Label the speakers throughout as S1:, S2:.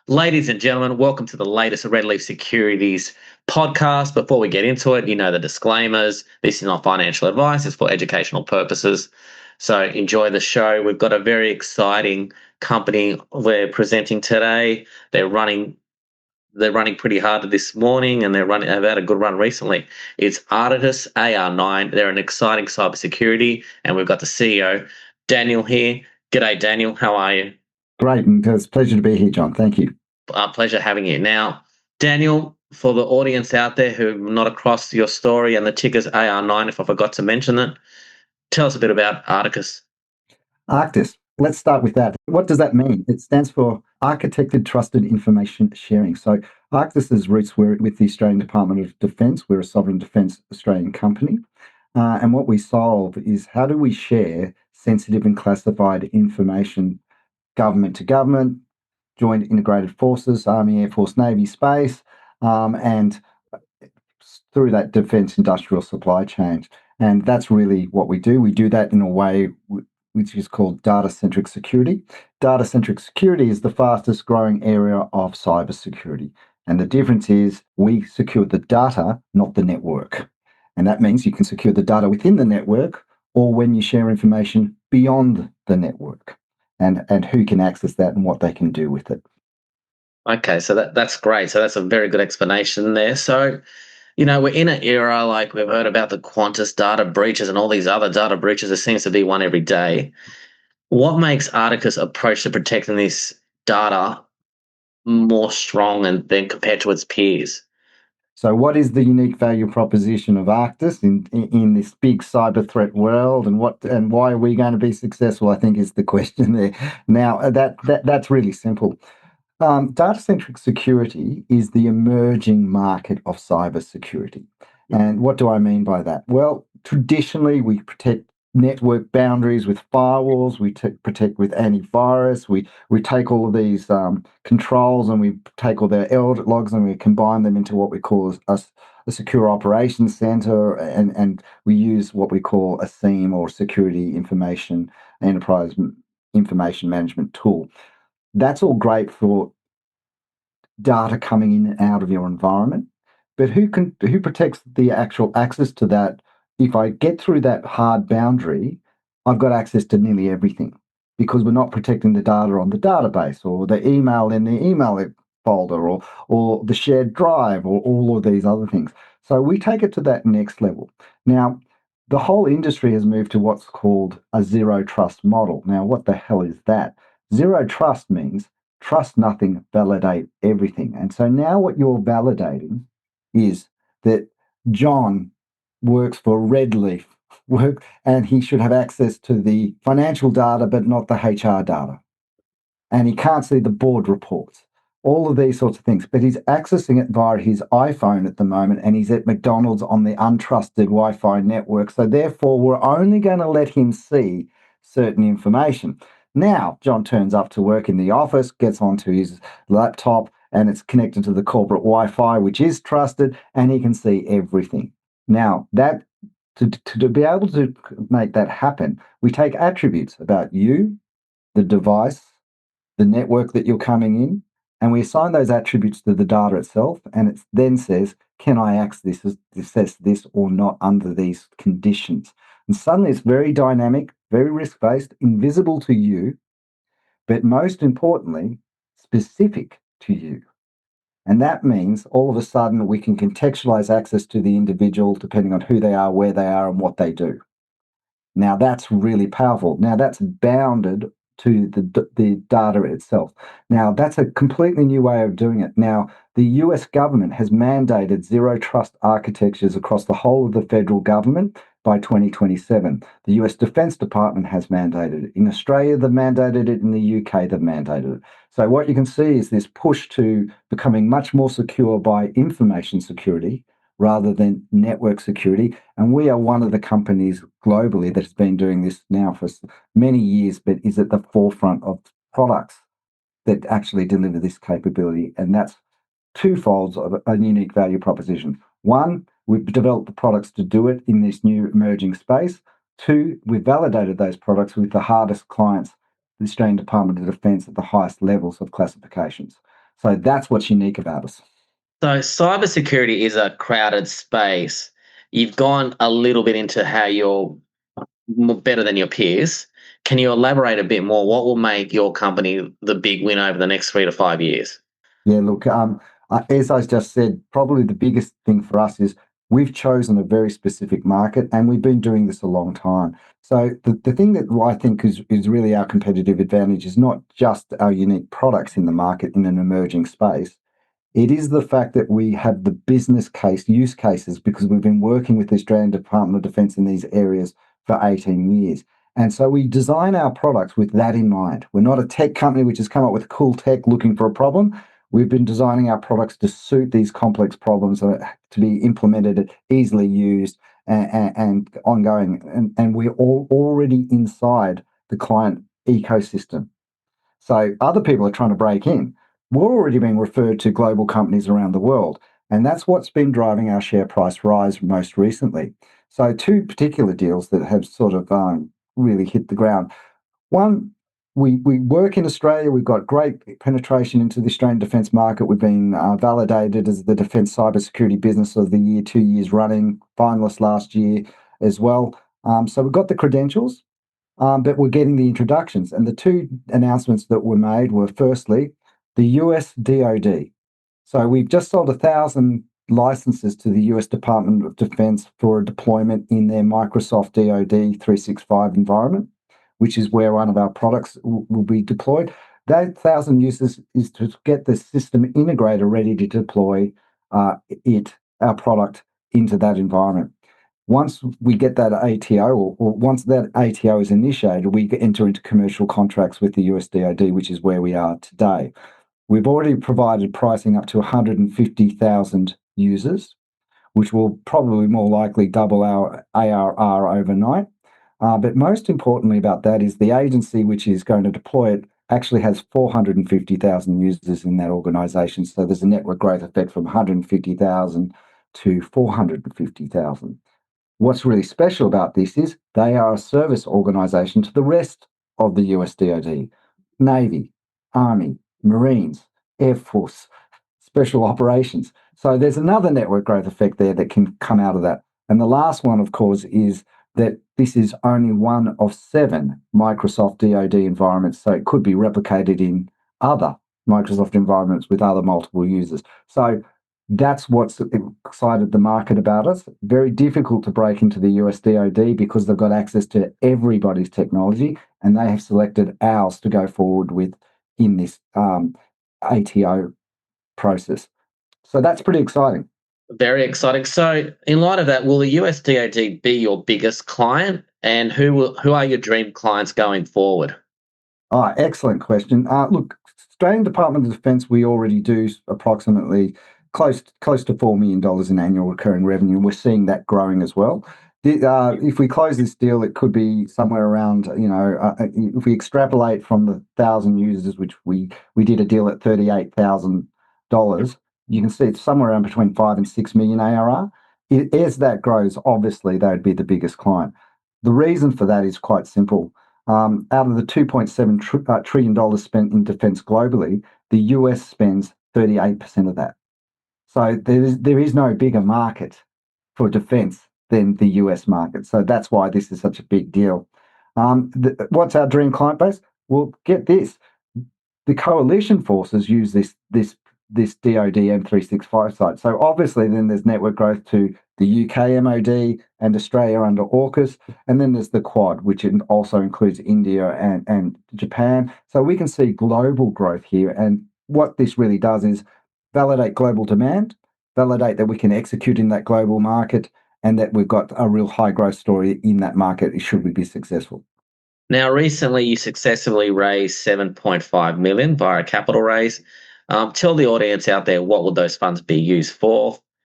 S1: Ladies and gentlemen, welcome to the latest Red Leaf Securities podcast. Before we get into it, you know the disclaimers. This is not financial advice, it's for educational purposes. So enjoy the show. We've got a very exciting company we're presenting today. They're running pretty hard this morning and they've had a good run recently. It's archTIS AR9. They're an exciting cybersecurity, and we've got the CEO, Daniel, here. G'day, Daniel. How are you?
S2: Great, and it's a pleasure to be here, John. Thank you.
S1: Pleasure having you. Now, Daniel, for the audience out there who are not across your story, and the ticker's AR9, if I forgot to mention it, tell us a bit about archTIS.
S2: archTIS. Let's start with that. What does that mean? It stands for Architected Trusted Information Sharing. So archTIS's roots were with the Australian Department of Defence. We're a sovereign defence Australian company. And what we solve is, how do we share sensitive and classified information, government to government, joint integrated forces, Army, Air Force, Navy, Space, and through that defence industrial supply chain. And that's really what we do. We do that in a way which is called data-centric security. Data-centric security is the fastest growing area of cybersecurity. And the difference is we secure the data, not the network. And that means you can secure the data within the network, or when you share information beyond the network, and who can access that and what they can do with it.
S1: Okay, so that's great. So that's a very good explanation there. So, we're in an era like we've heard about the Qantas data breaches and all these other data breaches. There seems to be one every day. What makes archTIS' approach to protecting this data more strong than compared to its peers?
S2: So, what is the unique value proposition of archTIS in this big cyber threat world, and why are we going to be successful? I think is the question there. Now, that's really simple. Data-centric security is the emerging market of cybersecurity. And what do I mean by that? Well, traditionally, we protect network boundaries with firewalls, we protect with antivirus, we take all of these controls and we take all their audit logs and we combine them into what we call a secure operations center, and we use what we call a SIEM, or security information enterprise information management tool. That's all great for data coming in and out of your environment, but who protects the actual access to that? If I get through that hard boundary, I've got access to nearly everything, because we're not protecting the data on the database, or the email in the email folder, or the shared drive, or all of these other things. So we take it to that next level. Now, the whole industry has moved to what's called a zero trust model. Now, what the hell is that? Zero trust means trust nothing, validate everything. And so now what you're validating is that John works for Redleaf, and he should have access to the financial data, but not the HR data. And he can't see the board reports, all of these sorts of things. But he's accessing it via his iPhone at the moment, and he's at McDonald's on the untrusted Wi-Fi network. So therefore, we're only going to let him see certain information. Now, John turns up to work in the office, gets onto his laptop, and it's connected to the corporate Wi-Fi, which is trusted, and he can see everything. Now, that to be able to make that happen, we take attributes about you, the device, the network that you're coming in, and we assign those attributes to the data itself, and it then says, can I access this or not under these conditions? And suddenly it's very dynamic, very risk-based, invisible to you, but most importantly, specific to you. And that means all of a sudden we can contextualize access to the individual depending on who they are, where they are, and what they do. Now, that's really powerful. Now, that's bounded to the data itself. Now, that's a completely new way of doing it. Now, the US government has mandated zero trust architectures across the whole of the federal government by 2027. The US Defense Department has mandated it. In Australia, they've mandated it. In the UK, they've mandated it. So what you can see is this push to becoming much more secure by information security rather than network security. And we are one of the companies globally that has been doing this now for many years, but is at the forefront of products that actually deliver this capability. And that's twofold of a unique value proposition. One, we've developed the products to do it in this new emerging space. Two, we've validated those products with the hardest clients, the Australian Department of Defence, at the highest levels of classifications. So that's what's unique about us.
S1: So cybersecurity is a crowded space. You've gone a little bit into how you're better than your peers. Can you elaborate a bit more? What will make your company the big win over the next 3 to 5 years?
S2: Yeah, look, as I just said, probably the biggest thing for us is we've chosen a very specific market and we've been doing this a long time. So the thing that I think is really our competitive advantage is not just our unique products in the market in an emerging space. It is the fact that we have the business case use cases because we've been working with the Australian Department of Defence in these areas for 18 years. And so we design our products with that in mind. We're not a tech company which has come up with cool tech looking for a problem. We've been designing our products to suit these complex problems to be implemented, easily used, and ongoing. And we're all already inside the client ecosystem. So other people are trying to break in. We're already being referred to global companies around the world. And that's what's been driving our share price rise most recently. So, two particular deals that have sort of really hit the ground. One, we work in Australia. We've got great penetration into the Australian defence market. We've been validated as the Defence Cybersecurity Business of the Year 2 years running, finalist last year as well. So we've got the credentials. But we're getting the introductions. And the two announcements that were made were firstly, the US DoD. So we've just sold 1,000 licenses to the US Department of Defense for a deployment in their Microsoft DoD 365 environment, which is where one of our products will be deployed. That 1,000 users is to get the system integrator ready to deploy our product, into that environment. Once we get that ATO, or once that ATO is initiated, we enter into commercial contracts with the US DoD, which is where we are today. We've already provided pricing up to 150,000 users, which will probably more likely double our ARR overnight. But most importantly about that is the agency which is going to deploy it actually has 450,000 users in that organization. So there's a network growth effect from 150,000 to 450,000. What's really special about this is they are a service organization to the rest of the US DoD, Navy, Army, Marines, Air Force, Special Operations. So there's another network growth effect there that can come out of that. And the last one, of course, is that this is only one of 7 Microsoft DoD environments. So it could be replicated in other Microsoft environments with other multiple users. So that's what's excited the market about us. Very difficult to break into the US DoD because they've got access to everybody's technology and they have selected ours to go forward with in this ATO process. So that's pretty exciting.
S1: Very exciting. So, in light of that, will the US DoD be your biggest client, and who are your dream clients going forward?
S2: Oh, excellent question. Look, Australian Department of Defence, we already do approximately close to $4 million in annual recurring revenue. And we're seeing that growing as well. If we close this deal, it could be somewhere around, if we extrapolate from the 1,000 users, which we did a deal at $38,000, you can see it's somewhere around between 5 and 6 million ARR. As that grows, obviously, they would be the biggest client. The reason for that is quite simple. Out of the $2.7 trillion spent in defence globally, the US spends 38% of that. So there is no bigger market for defence than the US market. So that's why this is such a big deal. What's our dream client base? Well, get this. The coalition forces use this DoD M365 site. So obviously then there's network growth to the UK MOD and Australia under AUKUS. And then there's the Quad, which also includes India and Japan. So we can see global growth here. And what this really does is validate global demand, validate that we can execute in that global market, and that we've got a real high growth story in that market should we be successful.
S1: Now, recently you successfully raised 7.5 million via a capital raise. Tell the audience out there, what would those funds be used for?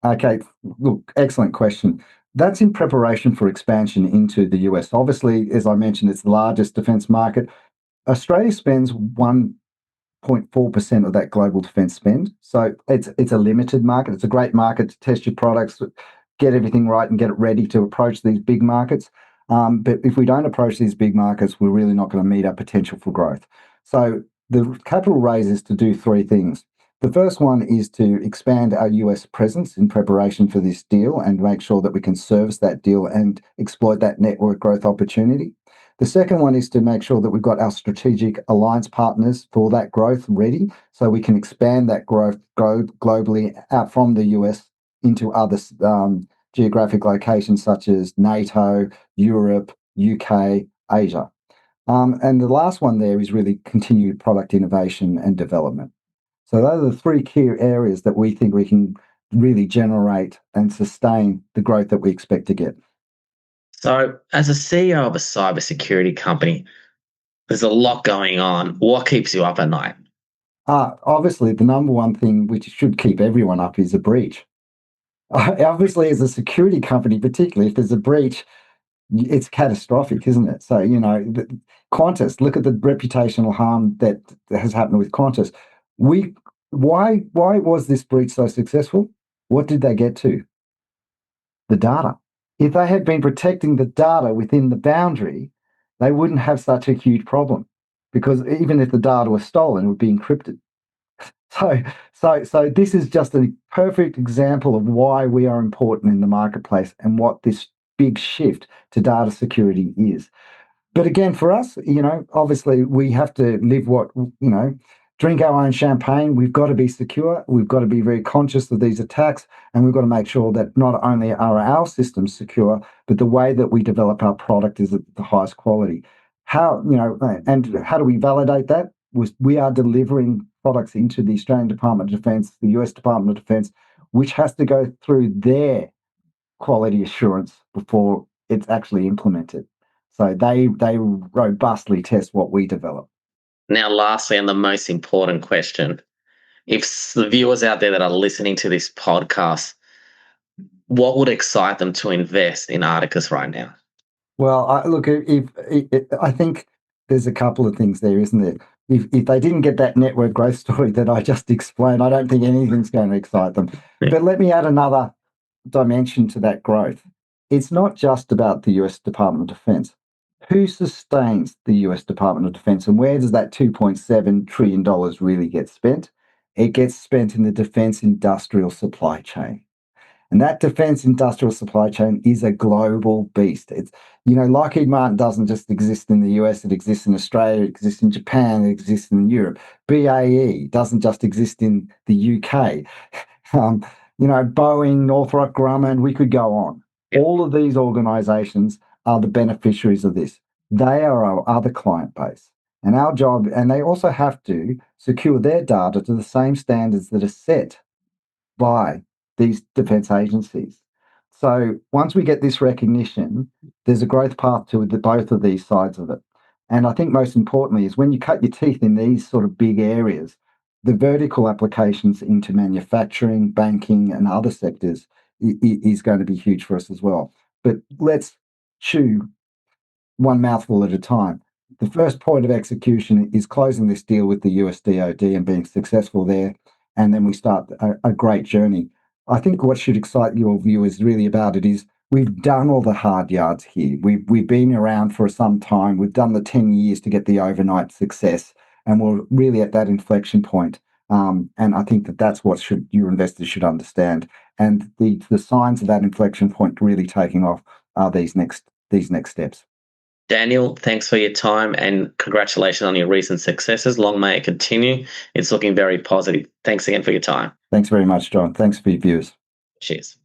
S2: Okay, look, excellent question. That's in preparation for expansion into the US. Obviously, as I mentioned, it's the largest defence market. Australia spends 1.4% of that global defence spend. So it's a limited market. It's a great market to test your products, get everything right and get it ready to approach these big markets. But if we don't approach these big markets, we're really not going to meet our potential for growth. So the capital raise is to do 3 things. The first one is to expand our US presence in preparation for this deal and make sure that we can service that deal and exploit that network growth opportunity. The second one is to make sure that we've got our strategic alliance partners for that growth ready so we can expand that growth globally out from the US into other geographic locations such as NATO, Europe, UK, Asia. And the last one there is really continued product innovation and development. So those are the three key areas that we think we can really generate and sustain the growth that we expect to get.
S1: So, as a CEO of a cybersecurity company, there's a lot going on. What keeps you up at night?
S2: Obviously, the number one thing which should keep everyone up is a breach. Obviously, as a security company, particularly if there's a breach, it's catastrophic, isn't it? So, Qantas, look at the reputational harm that has happened with Qantas. We, why was this breach so successful? What did they get to? The data. If they had been protecting the data within the boundary, they wouldn't have such a huge problem because even if the data was stolen, it would be encrypted. So this is just a perfect example of why we are important in the marketplace and what this big shift to data security is. But again, for us, obviously we have to live drink our own champagne. We've got to be secure. We've got to be very conscious of these attacks. And we've got to make sure that not only are our systems secure, but the way that we develop our product is at the highest quality. And how do we validate that? We are delivering products into the Australian Department of Defence, the US Department of Defence, which has to go through their quality assurance before it's actually implemented. So they robustly test what we develop.
S1: Now, lastly, and the most important question, if the viewers out there that are listening to this podcast, what would excite them to invest in archTIS right now?
S2: Well, I think there's a couple of things there, isn't there? If they didn't get that network growth story that I just explained, I don't think anything's going to excite them.
S1: Yeah.
S2: But let me add another dimension to that growth. It's not just about the US Department of Defense. Who sustains the US Department of Defense and where does that $2.7 trillion really get spent? It gets spent in the defense industrial supply chain. And that defense industrial supply chain is a global beast. Lockheed Martin doesn't just exist in the US, it exists in Australia, it exists in Japan, it exists in Europe. BAE doesn't just exist in the UK. Boeing, Northrop Grumman, we could go on.
S1: Yeah.
S2: All of these organizations are the beneficiaries of this. They are our other client base. And our job, and they also have to secure their data to the same standards that are set by these defense agencies. So once we get this recognition, there's a growth path to both of these sides of it. And I think most importantly is when you cut your teeth in these sort of big areas, the vertical applications into manufacturing, banking, and other sectors is going to be huge for us as well. But let's chew one mouthful at a time. The first point of execution is closing this deal with the US DoD and being successful there. And then we start a great journey. I think what should excite your viewers really about it is we've done all the hard yards here. We've been around for some time. We've done the 10 years to get the overnight success, and we're really at that inflection point. And I think that's what your investors should understand. And the signs of that inflection point really taking off are these next steps.
S1: Daniel, thanks for your time and congratulations on your recent successes. Long may it continue. It's looking very positive. Thanks again for your time.
S2: Thanks very much, John. Thanks for your viewers.
S1: Cheers.